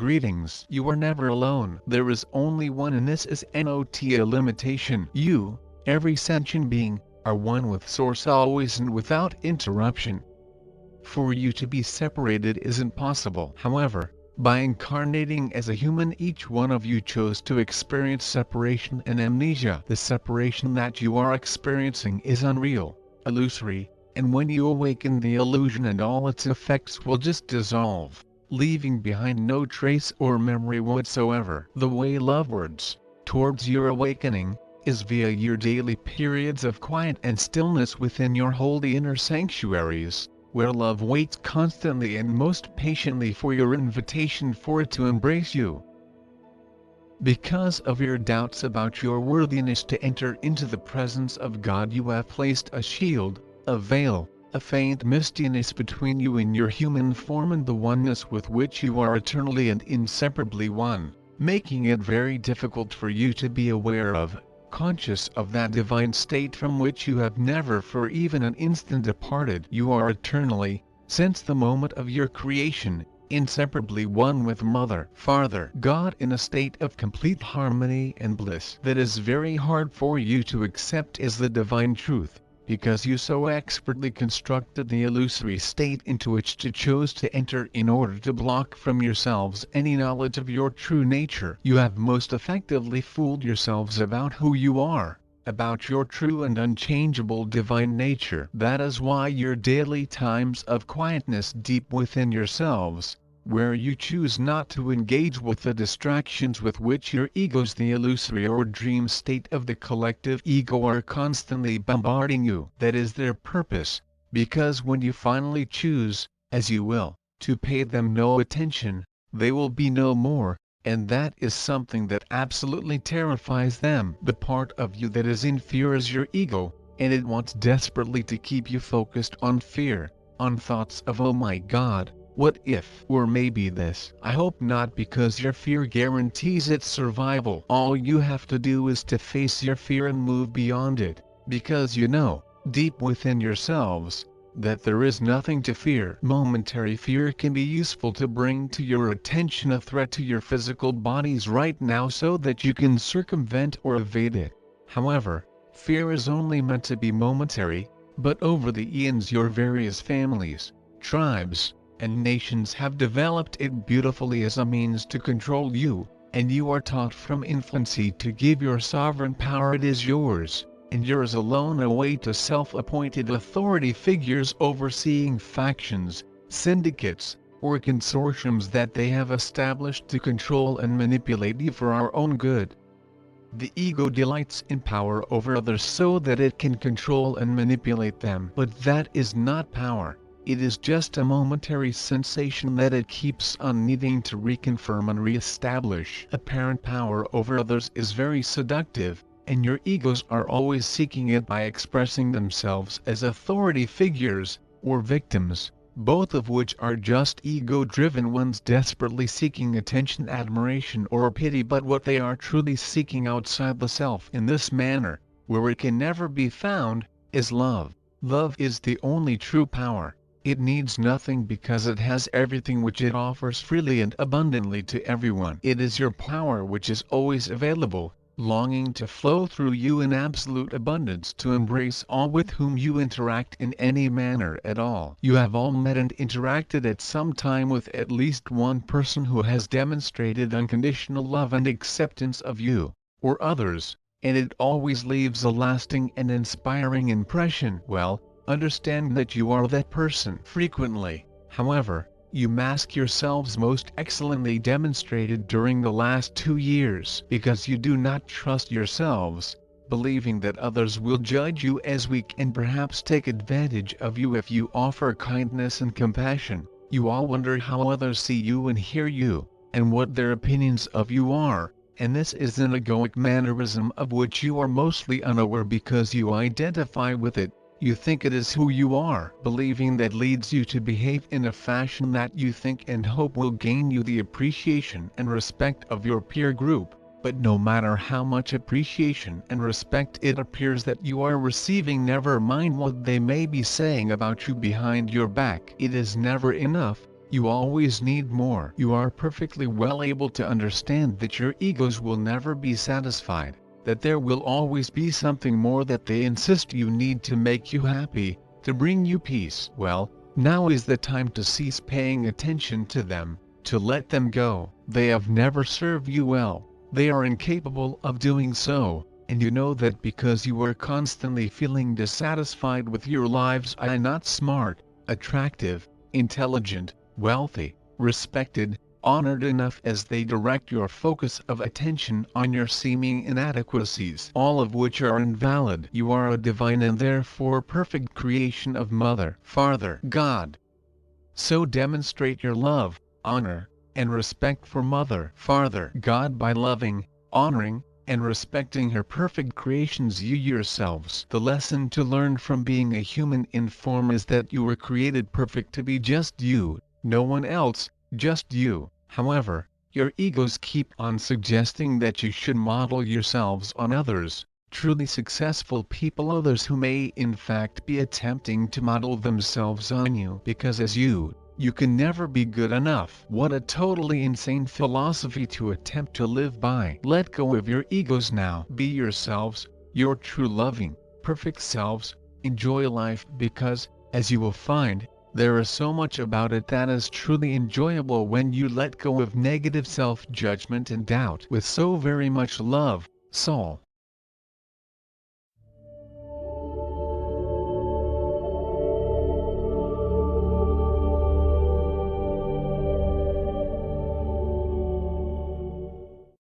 greetings. You are never alone. There is only one, and this is not a limitation. You, every sentient being, are one with Source always and without interruption. For you to be separated is impossible. However, by incarnating as a human, each one of you chose to experience separation and amnesia. The separation that you are experiencing is unreal, illusory, and when you awaken, the illusion and all its effects will just dissolve, leaving behind no trace or memory whatsoever. The way lovewards, towards your awakening, is via your daily periods of quiet and stillness within your holy inner sanctuaries, where love waits constantly and most patiently for your invitation for it to embrace you. Because of your doubts about your worthiness to enter into the presence of God, you have placed a shield, a veil, a faint mistiness between you and your human form and the oneness with which you are eternally and inseparably one, making it very difficult for you to be aware of, conscious of that divine state from which you have never for even an instant departed. You are eternally, since the moment of your creation, inseparably one with Mother, Father, God, in a state of complete harmony and bliss that is very hard for you to accept as the divine truth, because you so expertly constructed the illusory state into which you chose to enter in order to block from yourselves any knowledge of your true nature. You have most effectively fooled yourselves about who you are, about your true and unchangeable divine nature. That is why your daily times of quietness deep within yourselves, where you choose not to engage with the distractions with which your egos, the illusory or dream state of the collective ego, are constantly bombarding you. That is their purpose, because when you finally choose, as you will, to pay them no attention, they will be no more, and that is something that absolutely terrifies them. The part of you that is in fear is your ego, and it wants desperately to keep you focused on fear, on thoughts of "oh my God, what if?" or "maybe this." I hope not, because your fear guarantees its survival. All you have to do is to face your fear and move beyond it, because you know, deep within yourselves, that there is nothing to fear. Momentary fear can be useful to bring to your attention a threat to your physical bodies right now so that you can circumvent or evade it. However, fear is only meant to be momentary, but over the eons your various families, tribes, and nations have developed it beautifully as a means to control you, and you are taught from infancy to give your sovereign power. It is yours, and yours alone, away to self-appointed authority figures overseeing factions, syndicates, or consortiums that they have established to control and manipulate you for our own good. The ego delights in power over others so that it can control and manipulate them. But that is not power. It is just a momentary sensation that it keeps on needing to reconfirm and re-establish. Apparent power over others is very seductive, and your egos are always seeking it by expressing themselves as authority figures, or victims, both of which are just ego-driven ones desperately seeking attention, admiration, or pity. But what they are truly seeking outside the self in this manner, where it can never be found, is love. Love is the only true power. It needs nothing because it has everything which it offers freely and abundantly to everyone. It is your power which is always available, longing to flow through you in absolute abundance to embrace all with whom you interact in any manner at all. You have all met and interacted at some time with at least one person who has demonstrated unconditional love and acceptance of you, or others, and it always leaves a lasting and inspiring impression. Well, understand that you are that person. Frequently, however, you mask yourselves, most excellently demonstrated during the last 2 years, because you do not trust yourselves, believing that others will judge you as weak and perhaps take advantage of you if you offer kindness and compassion. You all wonder how others see you and hear you, and what their opinions of you are, and this is an egoic mannerism of which you are mostly unaware because you identify with it. You think it is who you are. Believing that leads you to behave in a fashion that you think and hope will gain you the appreciation and respect of your peer group, but no matter how much appreciation and respect it appears that you are receiving, never mind what they may be saying about you behind your back, it is never enough, You always need more. You are perfectly well able to understand that your egos will never be satisfied, that there will always be something more that they insist you need to make you happy, to bring you peace. Well, now is the time to cease paying attention to them, to let them go. They have never served you well, they are incapable of doing so, and you know that because you are constantly feeling dissatisfied with your lives. Are not smart, attractive, intelligent, wealthy, respected, honored enough as they direct your focus of attention on your seeming inadequacies, all of which are invalid. You are a divine and therefore perfect creation of Mother, Father, God. So demonstrate your love, honor, and respect for Mother, Father, God by loving, honoring, and respecting her perfect creations you yourselves. The lesson to learn from being a human in form is that you were created perfect to be just you, no one else, just you. However, your egos keep on suggesting that you should model yourselves on others, truly successful people, others who may in fact be attempting to model themselves on you, because as you can never be good enough. What a totally insane philosophy to attempt to live by. Let go of your egos now. Be yourselves, your true loving, perfect selves. Enjoy life because, as you will find, there is so much about it that is truly enjoyable when you let go of negative self-judgment and doubt. With so very much love, Saul.